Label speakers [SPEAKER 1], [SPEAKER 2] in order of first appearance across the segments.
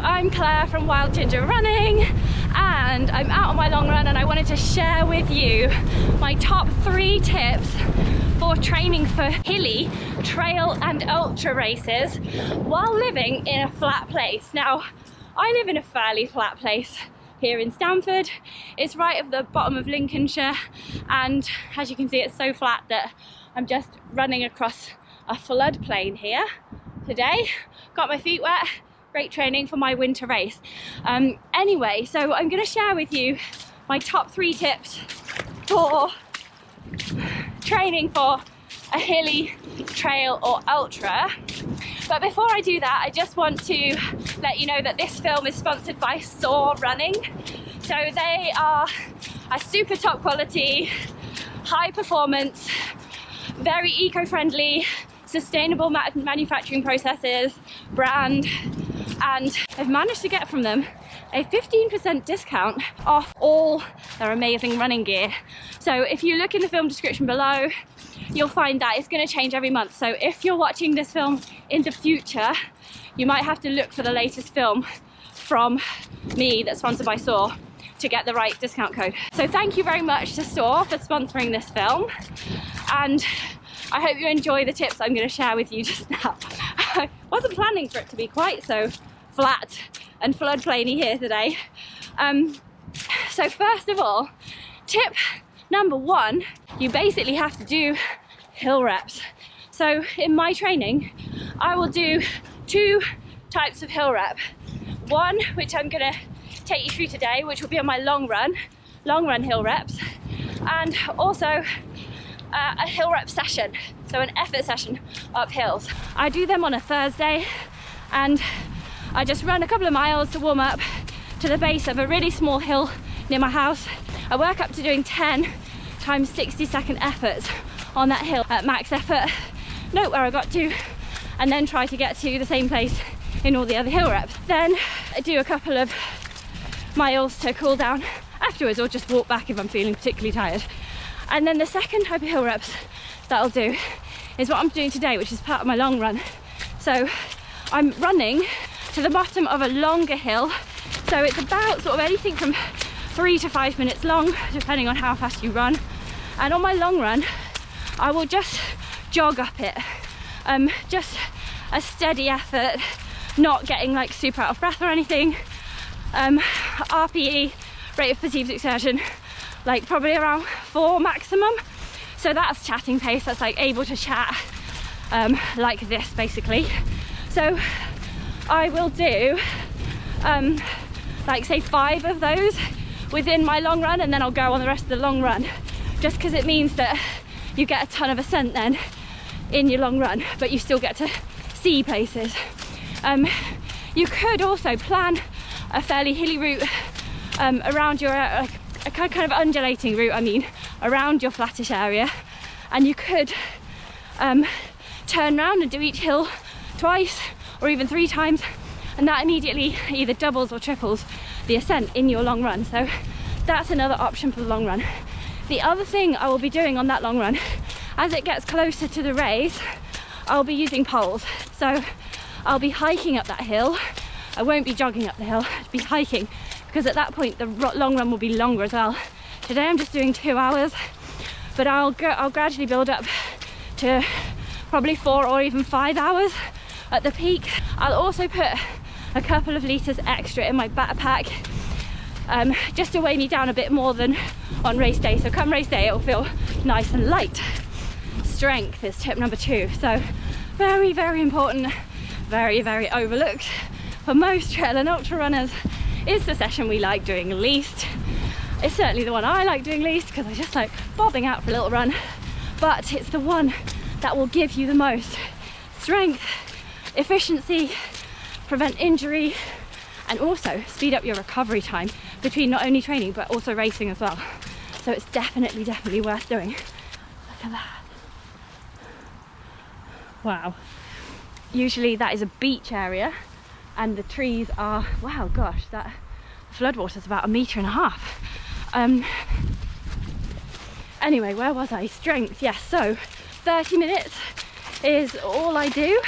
[SPEAKER 1] I'm Claire from Wild Ginger Running, and I'm out on my long run, and I wanted to share with you my top 3 tips for training for hilly, trail and ultra races while living in a flat place. Now, I live in a fairly flat place here in Stamford. It's right at the bottom of Lincolnshire, and as you can see, it's so flat that I'm just running across a floodplain here today. Got my feet wet. Great training for my winter race. Anyway, so I'm going to share with you my top 3 tips for training for a hilly, trail or ultra. But before I do that, I just want to let you know that this film is sponsored by Soar Running. So they are a super top quality, high performance, very eco-friendly, sustainable manufacturing processes brand, and I've managed to get from them a 15% discount off all their amazing running gear. So if you look in the film description below, you'll find that it's going to change every month. So if you're watching this film in the future, you might have to look for the latest film from me that's sponsored by Soar to get the right discount code. So thank you very much to Soar for sponsoring this film, and I hope you enjoy the tips I'm going to share with you just now. I wasn't planning for it to be quite so flat and floodplainy here today. So first of all, tip number 1, you basically have to do hill reps. So in my training, I will do 2 types of hill rep. One, which I'm going to take you through today, which will be on my long run hill reps, and also a hill rep session, so an effort session up hills. I do them on a Thursday, and I just run a couple of miles to warm up to the base of a really small hill near my house. I work up to doing 10 times 60-second efforts on that hill at max effort, note where I got to, and then try to get to the same place in all the other hill reps. Then I do a couple of miles to cool down afterwards, or just walk back if I'm feeling particularly tired. And then the second type of hill reps that I'll do is what I'm doing today, which is part of my long run. So I'm running to the bottom of a longer hill. So it's about sort of anything from 3 to 5 minutes long, depending on how fast you run. And on my long run, I will just jog up it. Just a steady effort, not getting like super out of breath or anything. RPE, rate of perceived exertion, like probably around 4 maximum. So that's chatting pace, that's like able to chat like this basically. So I will do like say 5 of those within my long run, and then I'll go on the rest of the long run, just because it means that you get a ton of ascent then in your long run, but you still get to see places. You could also plan a fairly hilly route around your a kind of undulating route, I mean, around your flattish area, and you could turn around and do each hill twice or even 3 times, and that immediately either doubles or triples the ascent in your long run. So that's another option for the long run. The other thing I will be doing on that long run, as it gets closer to the race, I'll be using poles. So I'll be hiking up that hill. I won't be jogging up the hill, I'll be hiking, because at that point the long run will be longer as well. Today I'm just doing 2 hours, but I'll gradually build up to probably 4 or even 5 hours at the peak. I'll also put a couple of litres extra in my backpack, just to weigh me down a bit more than on race day. So come race day, it'll feel nice and light. Strength is tip number 2. So very, very important, very, very overlooked for most trail and ultra runners. It's the session we like doing least. It's certainly the one I like doing least, because I just like bobbing out for a little run, but it's the one that will give you the most strength, efficiency, prevent injury, and also speed up your recovery time between not only training but also racing as well. So it's definitely worth doing. Look at that. Wow. Usually that is a beach area, and the trees are, wow, gosh, that floodwater's about 1.5 meters. Anyway, where was I? Strength, yes. So 30 minutes is all I do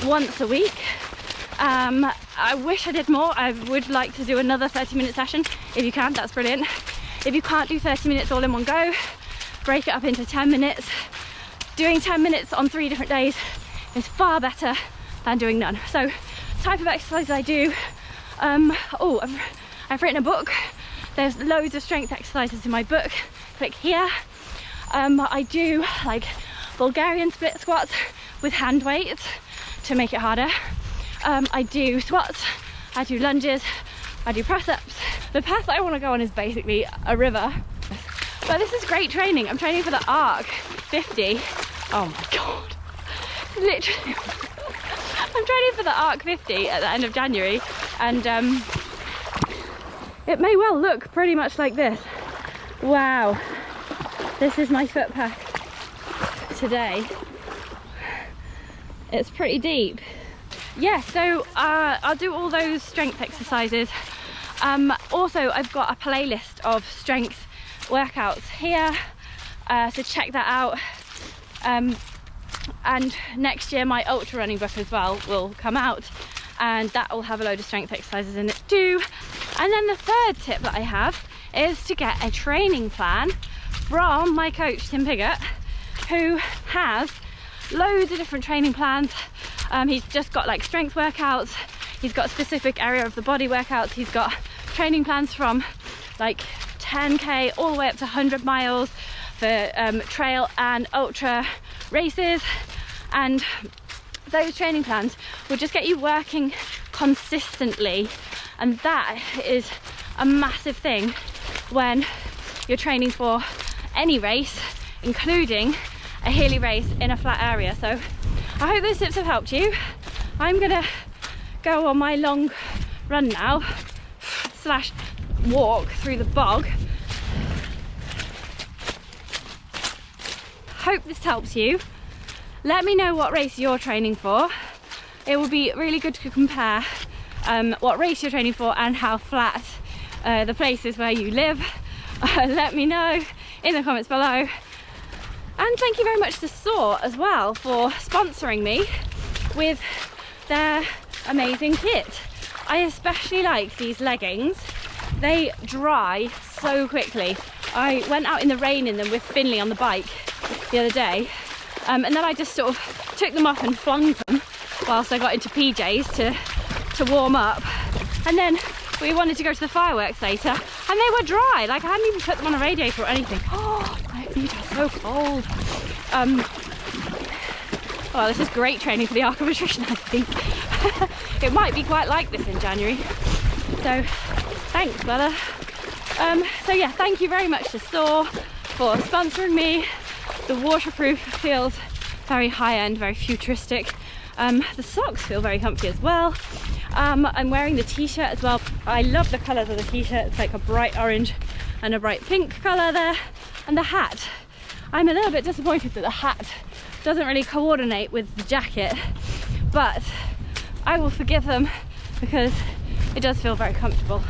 [SPEAKER 1] once a week. I wish I did more. I would like to do another 30-minute session. If you can, that's brilliant. If you can't do 30 minutes all in one go, break it up into 10 minutes. Doing 10 minutes on 3 different days is far better than doing none. So, type of exercises I do. I've written a book. There's loads of strength exercises in my book. Click here. I do like Bulgarian split squats with hand weights to make it harder. I do squats, I do lunges, I do press-ups. The path that I want to go on is basically a river. But this is great training. I'm training for the Arc 50. Oh my god. Literally. I'm training for the Arc 50 at the end of January, and it may well look pretty much like this. Wow. This is my foot pack today. It's pretty deep. Yeah, so I'll do all those strength exercises. Also, I've got a playlist of strength workouts here, so check that out. And next year my ultra running book as well will come out, and that will have a load of strength exercises in it too. And then the third tip that I have is to get a training plan from my coach Tim Piggott, who has loads of different training plans. He's just got like strength workouts, he's got specific area of the body workouts, he's got training plans from like 10k all the way up to 100 miles for trail and ultra races. And those training plans will just get you working consistently, and that is a massive thing when you're training for any race, including a hilly race in a flat area. So I hope those tips have helped you. I'm gonna go on my long run now slash walk through the bog. Hope this helps you. Let me know what race you're training for. It will be really good to compare what race you're training for and how flat the place is where you live. Let me know in the comments below. And thank you very much to Soar as well for sponsoring me with their amazing kit. I especially like these leggings. They dry so quickly. I went out in the rain in them with Finley on the bike the other day, and then I just sort of took them off and flung them whilst I got into PJs to warm up. And then we wanted to go to the fireworks later, and they were dry. Like, I hadn't even put them on a radiator or anything. Oh, my feet are so cold. Well, this is great training for the Arc of Nutrition, I think. It might be quite like this in January. So, thanks, brother. So yeah, thank you very much to Soar for sponsoring me. The waterproof feels very high-end, very futuristic. The socks feel very comfy as well. I'm wearing the t-shirt as well. I love the colours of the t-shirt. It's like a bright orange and a bright pink colour there. And the hat. I'm a little bit disappointed that the hat doesn't really coordinate with the jacket, but I will forgive them because it does feel very comfortable.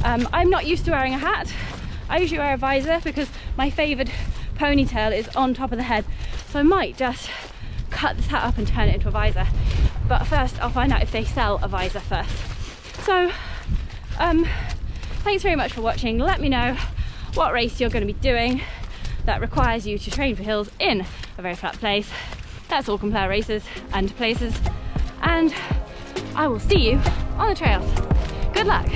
[SPEAKER 1] I'm not used to wearing a hat. I usually wear a visor because my favoured ponytail is on top of the head, so I might just cut this hat up and turn it into a visor. But first I'll find out if they sell a visor first. So thanks very much for watching. Let me know what race you're going to be doing that requires you to train for hills in a very flat place. Let's all compare races and places, and I will see you on the trails. Good luck.